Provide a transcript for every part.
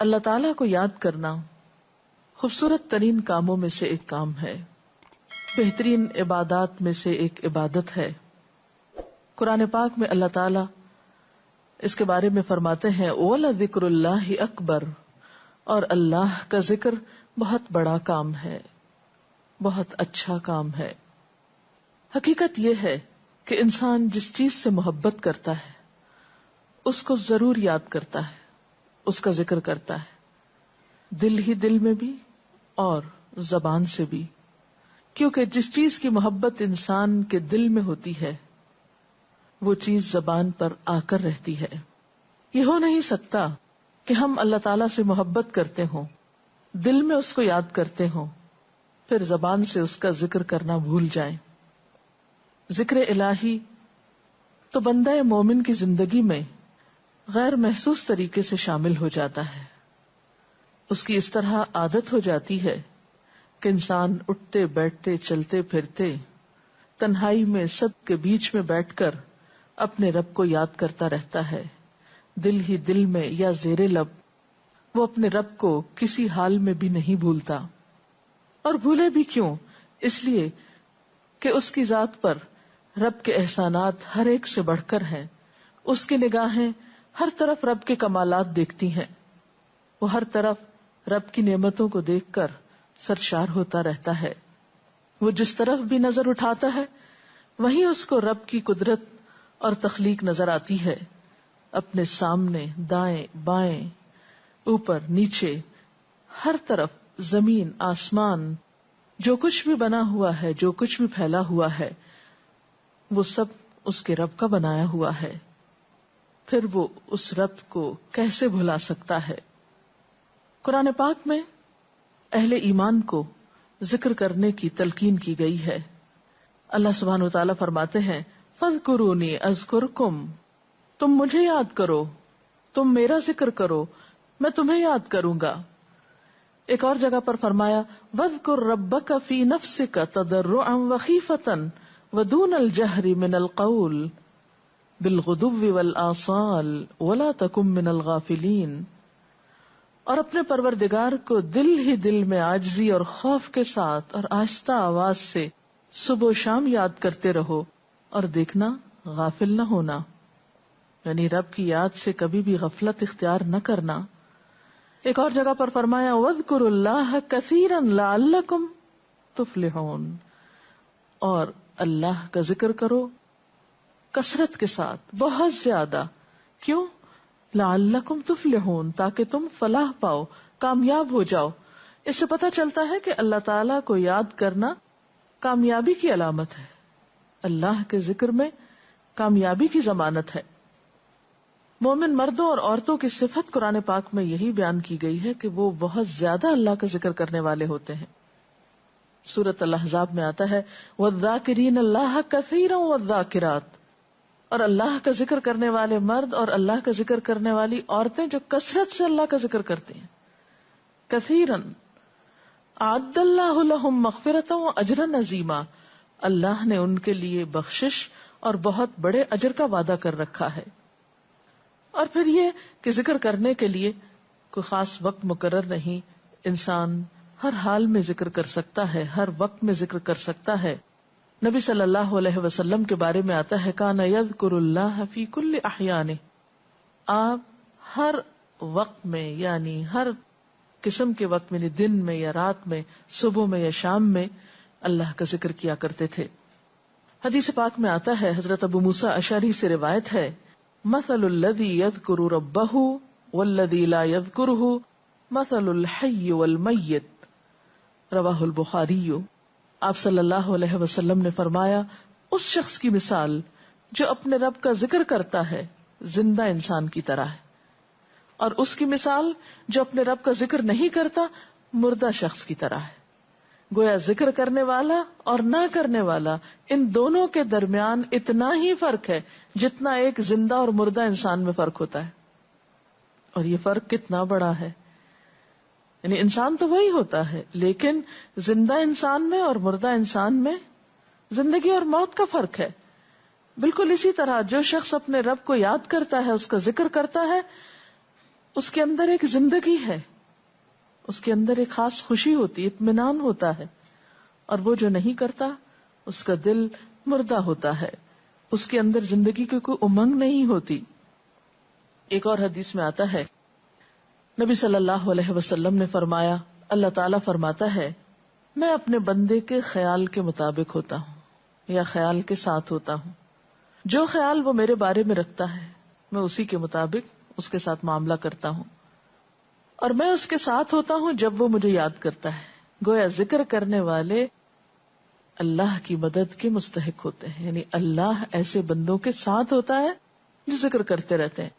اللہ تعالیٰ کو یاد کرنا خوبصورت ترین کاموں میں سے ایک کام ہے، بہترین عبادات میں سے ایک عبادت ہے۔ قرآن پاک میں اللہ تعالیٰ اس کے بارے میں فرماتے ہیں وَلَذِكْرُ اللَّهِ أَكْبَرُ، اور اللہ کا ذکر بہت بڑا کام ہے، بہت اچھا کام ہے۔ حقیقت یہ ہے کہ انسان جس چیز سے محبت کرتا ہے اس کو ضرور یاد کرتا ہے، اس کا ذکر کرتا ہے، دل ہی دل میں بھی اور زبان سے بھی، کیونکہ جس چیز کی محبت انسان کے دل میں ہوتی ہے وہ چیز زبان پر آ کر رہتی ہے۔ یہ ہو نہیں سکتا کہ ہم اللہ تعالیٰ سے محبت کرتے ہوں، دل میں اس کو یاد کرتے ہوں، پھر زبان سے اس کا ذکر کرنا بھول جائیں۔ ذکر الہی تو بندہ مومن کی زندگی میں غیر محسوس طریقے سے شامل ہو جاتا ہے، اس کی اس طرح عادت ہو جاتی ہے کہ انسان اٹھتے بیٹھتے چلتے پھرتے تنہائی میں سب کے بیچ میں بیٹھ کر اپنے رب کو یاد کرتا رہتا ہے، دل ہی دل میں یا زیر لب وہ اپنے رب کو کسی حال میں بھی نہیں بھولتا۔ اور بھولے بھی کیوں؟ اس لیے کہ اس کی ذات پر رب کے احسانات ہر ایک سے بڑھ کر ہیں، اس کی نگاہیں ہر طرف رب کے کمالات دیکھتی ہیں، وہ ہر طرف رب کی نعمتوں کو دیکھ کر سرشار ہوتا رہتا ہے۔ وہ جس طرف بھی نظر اٹھاتا ہے وہیں اس کو رب کی قدرت اور تخلیق نظر آتی ہے، اپنے سامنے، دائیں بائیں، اوپر نیچے، ہر طرف زمین آسمان، جو کچھ بھی بنا ہوا ہے، جو کچھ بھی پھیلا ہوا ہے، وہ سب اس کے رب کا بنایا ہوا ہے۔ پھر وہ اس رب کو کیسے بھلا سکتا ہے؟ قرآن پاک میں اہل ایمان کو ذکر کرنے کی تلقین کی گئی ہے۔ اللہ سبحانہ وتعالیٰ فرماتے ہیں فَاذْكُرُونِي أَذْكُرْكُمْ، تم مجھے یاد کرو، تم میرا ذکر کرو، میں تمہیں یاد کروں گا۔ ایک اور جگہ پر فرمایا وَاذْكُرْ رَبَّكَ فِي نَفْسِكَ تَضَرُّعًا وَخِيفَةً وَدُونَ الْجَهْرِ مِنَ الْقَوْلِ بِالْغُدُوِّ وَالْآصَالِ وَلَا تَكُن مِّنَ الْغَافِلِينَ، اور اپنے پروردگار کو دل ہی دل میں عاجزی اور خوف کے ساتھ اور آہستہ آواز سے صبح و شام یاد کرتے رہو، اور دیکھنا غافل نہ ہونا، یعنی رب کی یاد سے کبھی بھی غفلت اختیار نہ کرنا۔ ایک اور جگہ پر فرمایا وَاذْكُرُوا اللَّهَ كَثِيرًا لَعَلَّكُمْ تُفْلِحُونَ، اور اللہ کا ذکر کرو کثرت کے ساتھ، بہت زیادہ۔ کیوں؟ لعلکم تفلحون، تاکہ تم فلاح پاؤ، کامیاب ہو جاؤ۔ اس سے پتہ چلتا ہے کہ اللہ تعالیٰ کو یاد کرنا کامیابی کی علامت ہے، اللہ کے ذکر میں کامیابی کی ضمانت ہے۔ مومن مردوں اور عورتوں کی صفت قرآن پاک میں یہی بیان کی گئی ہے کہ وہ بہت زیادہ اللہ کا ذکر کرنے والے ہوتے ہیں۔ سورۃ الاحزاب میں آتا ہے وَالذَّاكِرِينَ اللَّهَ كَثِيرًا وَالذَّاكِرَاتِ، اور اللہ کا ذکر کرنے والے مرد اور اللہ کا ذکر کرنے والی عورتیں جو کثرت سے اللہ کا ذکر کرتی ہیں۔ کثیرن اعد اللہ لہم مغفرۃ واجرا عظیما، اللہ نے ان کے لیے بخشش اور بہت بڑے اجر کا وعدہ کر رکھا ہے۔ اور پھر یہ کہ ذکر کرنے کے لیے کوئی خاص وقت مقرر نہیں، انسان ہر حال میں ذکر کر سکتا ہے، ہر وقت میں ذکر کر سکتا ہے۔ نبی صلی اللہ علیہ وسلم کے بارے میں آتا ہے کان یذکر اللہ فی کل احیانہ، آپ ہر وقت میں، یعنی ہر قسم کے وقت میں، یعنی دن میں یا رات میں، صبح میں یا شام میں اللہ کا ذکر کیا کرتے تھے۔ حدیث پاک میں آتا ہے، حضرت ابو موسیٰ اشعری سے روایت ہے مثل الذی یذکر ربہ والذی لا یذکرہ مثل الحی والمیت، رواہ البخاری۔ آپ صلی اللہ علیہ وسلم نے فرمایا اس شخص کی مثال جو اپنے رب کا ذکر کرتا ہے زندہ انسان کی طرح ہے، اور اس کی مثال جو اپنے رب کا ذکر نہیں کرتا مردہ شخص کی طرح ہے۔ گویا ذکر کرنے والا اور نہ کرنے والا، ان دونوں کے درمیان اتنا ہی فرق ہے جتنا ایک زندہ اور مردہ انسان میں فرق ہوتا ہے۔ اور یہ فرق کتنا بڑا ہے، یعنی انسان تو وہی ہوتا ہے، لیکن زندہ انسان میں اور مردہ انسان میں زندگی اور موت کا فرق ہے۔ بالکل اسی طرح جو شخص اپنے رب کو یاد کرتا ہے، اس کا ذکر کرتا ہے، اس کے اندر ایک زندگی ہے، اس کے اندر ایک خاص خوشی ہوتی ہے، اطمینان ہوتا ہے، اور وہ جو نہیں کرتا اس کا دل مردہ ہوتا ہے، اس کے اندر زندگی کی کوئی امنگ نہیں ہوتی. ایک اور حدیث میں آتا ہے، نبی صلی اللہ علیہ وسلم نے فرمایا، اللہ تعالیٰ فرماتا ہے میں اپنے بندے کے خیال کے مطابق ہوتا ہوں یا خیال کے ساتھ ہوتا ہوں. جو خیال وہ میرے بارے میں رکھتا ہے میں اسی کے مطابق اس کے ساتھ معاملہ کرتا ہوں، اور میں اس کے ساتھ ہوتا ہوں جب وہ مجھے یاد کرتا ہے. گویا ذکر کرنے والے اللہ کی مدد کے مستحق ہوتے ہیں، یعنی اللہ ایسے بندوں کے ساتھ ہوتا ہے جو ذکر کرتے رہتے ہیں.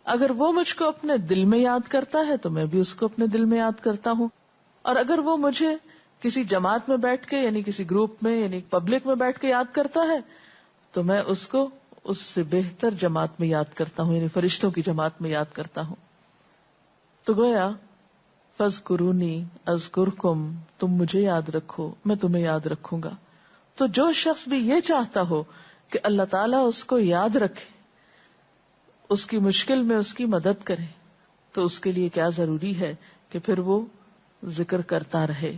اگر وہ مجھ کو اپنے دل میں یاد کرتا ہے تو میں بھی اس کو اپنے دل میں یاد کرتا ہوں، اور اگر وہ مجھے کسی جماعت میں بیٹھ کے یعنی کسی گروپ میں یعنی پبلک میں بیٹھ کے یاد کرتا ہے تو میں اس کو اس سے بہتر جماعت میں یاد کرتا ہوں، یعنی فرشتوں کی جماعت میں یاد کرتا ہوں. تو گویا فاذکرونی اذکرکم، تم مجھے یاد رکھو میں تمہیں یاد رکھوں گا. تو جو شخص بھی یہ چاہتا ہو کہ اللہ تعالیٰ اس کو یاد رکھے، اس کی مشکل میں اس کی مدد کرے، تو اس کے لیے کیا ضروری ہے کہ پھر وہ ذکر کرتا رہے.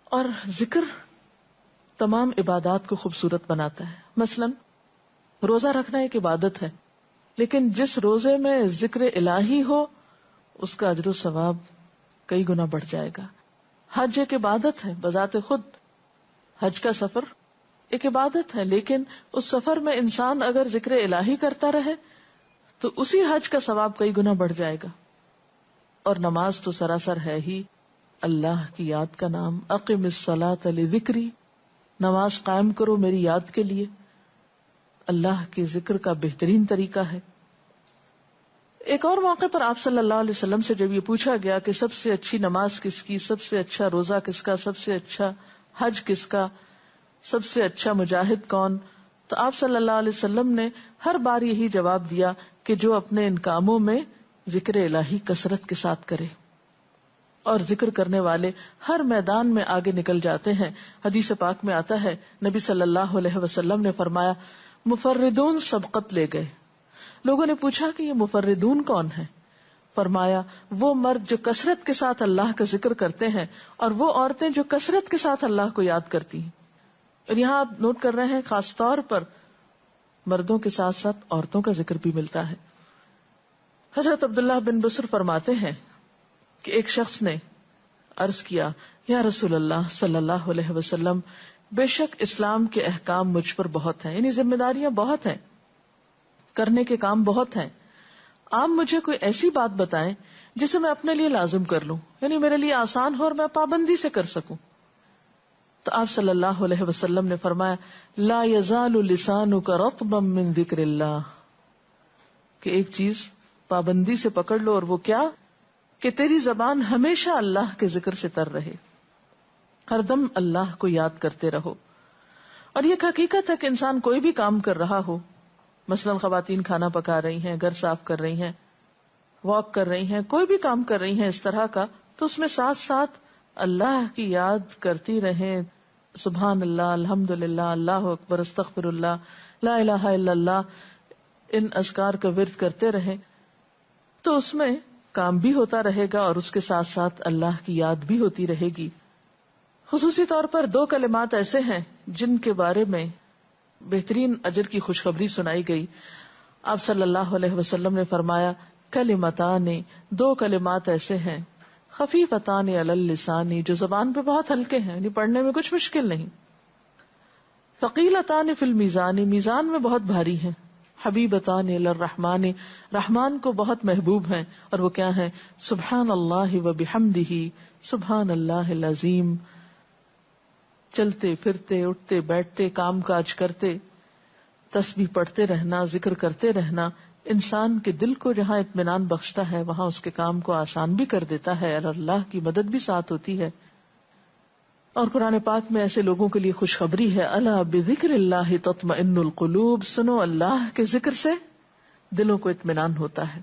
اور ذکر تمام عبادات کو خوبصورت بناتا ہے. مثلا روزہ رکھنا ایک عبادت ہے، لیکن جس روزے میں ذکر الہی ہو اس کا اجر و ثواب کئی گنا بڑھ جائے گا. حج ایک عبادت ہے بذات خود، حج کا سفر ایک عبادت ہے، لیکن اس سفر میں انسان اگر ذکر الہی کرتا رہے تو اسی حج کا ثواب کئی گنا بڑھ جائے گا. اور نماز تو سراسر ہے ہی اللہ کی یاد کا نام. اقم الصلاۃ لذکری، نماز قائم کرو میری یاد کے لیے. اللہ کے ذکر کا بہترین طریقہ ہے. ایک اور موقع پر آپ صلی اللہ علیہ وسلم سے جب یہ پوچھا گیا کہ سب سے اچھی نماز کس کی، سب سے اچھا روزہ کس کا، سب سے اچھا حج کس کا، سب سے اچھا مجاہد کون، تو آپ صلی اللہ علیہ وسلم نے ہر بار یہی جواب دیا کہ جو اپنے ان کاموں میں ذکر الہی کثرت کے ساتھ کرے. اور ذکر کرنے والے ہر میدان میں آگے نکل جاتے ہیں. حدیث پاک میں آتا ہے نبی صلی اللہ علیہ وسلم نے فرمایا مفردون سبقت لے گئے. لوگوں نے پوچھا کہ یہ مفردون کون ہے؟ فرمایا وہ مرد جو کثرت کے ساتھ اللہ کا ذکر کرتے ہیں اور وہ عورتیں جو کثرت کے ساتھ اللہ کو یاد کرتی ہیں. اور یہاں آپ نوٹ کر رہے ہیں خاص طور پر مردوں کے ساتھ ساتھ عورتوں کا ذکر بھی ملتا ہے. حضرت عبداللہ بن بصر فرماتے ہیں کہ ایک شخص نے عرض کیا یا رسول اللہ صلی اللہ علیہ وسلم، بے شک اسلام کے احکام مجھ پر بہت ہیں، یعنی ذمہ داریاں بہت ہیں، کرنے کے کام بہت ہیں. آپ مجھے کوئی ایسی بات بتائیں جسے میں اپنے لیے لازم کر لوں، یعنی میرے لیے آسان ہو اور میں پابندی سے کر سکوں. تو آپ صلی اللہ علیہ وسلم نے فرمایا لا یزال لسانک رطبا من ذکر اللہ، کہ ایک چیز پابندی سے پکڑ لو، اور وہ کیا کہ تیری زبان ہمیشہ اللہ کے ذکر سے تر رہے، ہر دم اللہ کو یاد کرتے رہو. اور یہ حقیقت ہے کہ انسان کوئی بھی کام کر رہا ہو، مثلا خواتین کھانا پکا رہی ہیں، گھر صاف کر رہی ہیں، واک کر رہی ہیں، کوئی بھی کام کر رہی ہیں اس طرح کا، تو اس میں ساتھ ساتھ اللہ کی یاد کرتی رہیں. سبحان اللہ، الحمدللہ، اللہ اکبر، استغفر اللہ، لا الہ الا اللہ، ان اذکار کا ورد کرتے رہیں، تو اس میں کام بھی ہوتا رہے گا اور اس کے ساتھ ساتھ اللہ کی یاد بھی ہوتی رہے گی. خصوصی طور پر 2 کلمات ایسے ہیں جن کے بارے میں بہترین اجر کی خوشخبری سنائی گئی. آپ صلی اللہ علیہ وسلم نے فرمایا کلمتان، 2 کلمات ایسے ہیں خفیفتان علی اللسان، جو زبان پہ بہت ہلکے ہیں، یعنی پڑھنے میں کچھ مشکل نہیں. ثقیلتان فی المیزان، میزان میں بہت بھاری ہیں. حبیبتان الی الرحمن، رحمان کو بہت محبوب ہیں. اور وہ کیا ہیں؟ سبحان اللہ و بحمدہ، سبحان اللہ العظیم. چلتے پھرتے، اٹھتے بیٹھتے، کام کاج کرتے، تسبیح پڑھتے رہنا، ذکر کرتے رہنا انسان کے دل کو جہاں اطمینان بخشتا ہے وہاں اس کے کام کو آسان بھی کر دیتا ہے، اور اللہ کی مدد بھی ساتھ ہوتی ہے. اور قرآن پاک میں ایسے لوگوں کے لیے خوشخبری ہے، الا بذکر اللہ تطمئن القلوب، سنو اللہ کے ذکر سے دلوں کو اطمینان ہوتا ہے.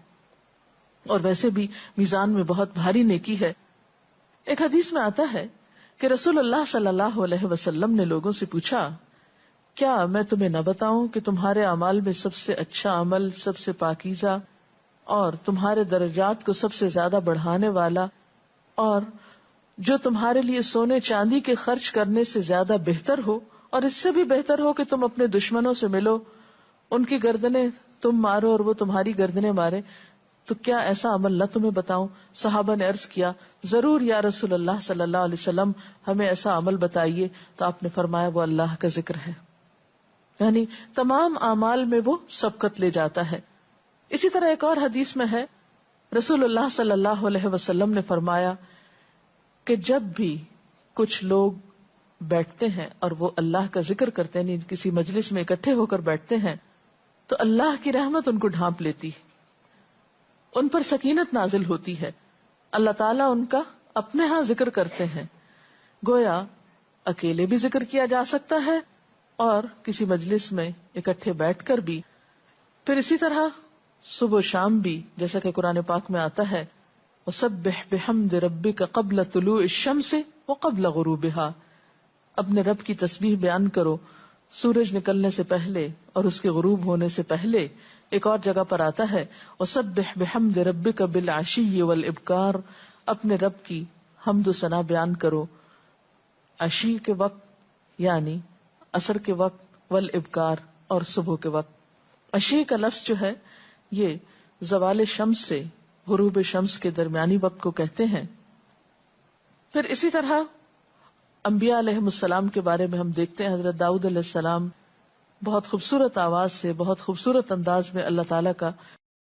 اور ویسے بھی میزان میں بہت بھاری نیکی ہے. ایک حدیث میں آتا ہے کہ رسول اللہ صلی اللہ علیہ وسلم نے لوگوں سے پوچھا کیا میں تمہیں نہ بتاؤں کہ تمہارے اعمال میں سب سے اچھا عمل، سب سے پاکیزہ، اور تمہارے درجات کو سب سے زیادہ بڑھانے والا، اور جو تمہارے لیے سونے چاندی کے خرچ کرنے سے زیادہ بہتر ہو، اور اس سے بھی بہتر ہو کہ تم اپنے دشمنوں سے ملو، ان کی گردنیں تم مارو اور وہ تمہاری گردنیں مارے، تو کیا ایسا عمل نہ تمہیں بتاؤں؟ صحابہ نے عرض کیا ضرور یا رسول اللہ صلی اللہ علیہ وسلم، ہمیں ایسا عمل بتائیے. تو آپ نے فرمایا وہ اللہ کا ذکر ہے، یعنی تمام اعمال میں وہ سبقت لے جاتا ہے. اسی طرح ایک اور حدیث میں ہے، رسول اللہ صلی اللہ علیہ وسلم نے فرمایا کہ جب بھی کچھ لوگ بیٹھتے ہیں اور وہ اللہ کا ذکر کرتے ہیں، یعنی کسی مجلس میں اکٹھے ہو کر بیٹھتے ہیں، تو اللہ کی رحمت ان کو ڈھانپ لیتی ہے، ان پر سکینت نازل ہوتی ہے. اللہ تعالیٰ ان کا اپنے ہاں ذکر کرتے ہیں. گویا اکیلے بھی ذکر کیا جا سکتا ہے اور کسی مجلس میں اکٹھے بیٹھ کر بھی. پھر اسی طرح صبح و شام بھی، جیسا کہ قرآن پاک میں آتا ہے وَسَبِّحْ بِحَمْدِ رَبِّكَ قَبْلَ طُلُوعِ الشَّمْسِ وَقَبْلَ غُرُوبِهَا، اپنے رب کی تسبیح بیان کرو سورج نکلنے سے پہلے اور اس کے غروب ہونے سے پہلے. ایک اور جگہ پر آتا ہے وَسَبِّحْ بِحَمْدِ رَبِّكَ بِالْعَشِيِّ وَالْإِبْكَارِ، اپنے رب کی حمد و ثنا بیان کرو عشی کے وقت یعنی عصر کے وقت، والابکار اور صبح کے وقت. عشی کا لفظ جو ہے یہ زوال شمس سے غروب شمس کے درمیانی وقت کو کہتے ہیں. پھر اسی طرح انبیاء علیہ السلام کے بارے میں ہم دیکھتے ہیں، حضرت داؤد علیہ السلام بہت خوبصورت آواز سے، بہت خوبصورت انداز میں اللہ تعالیٰ کا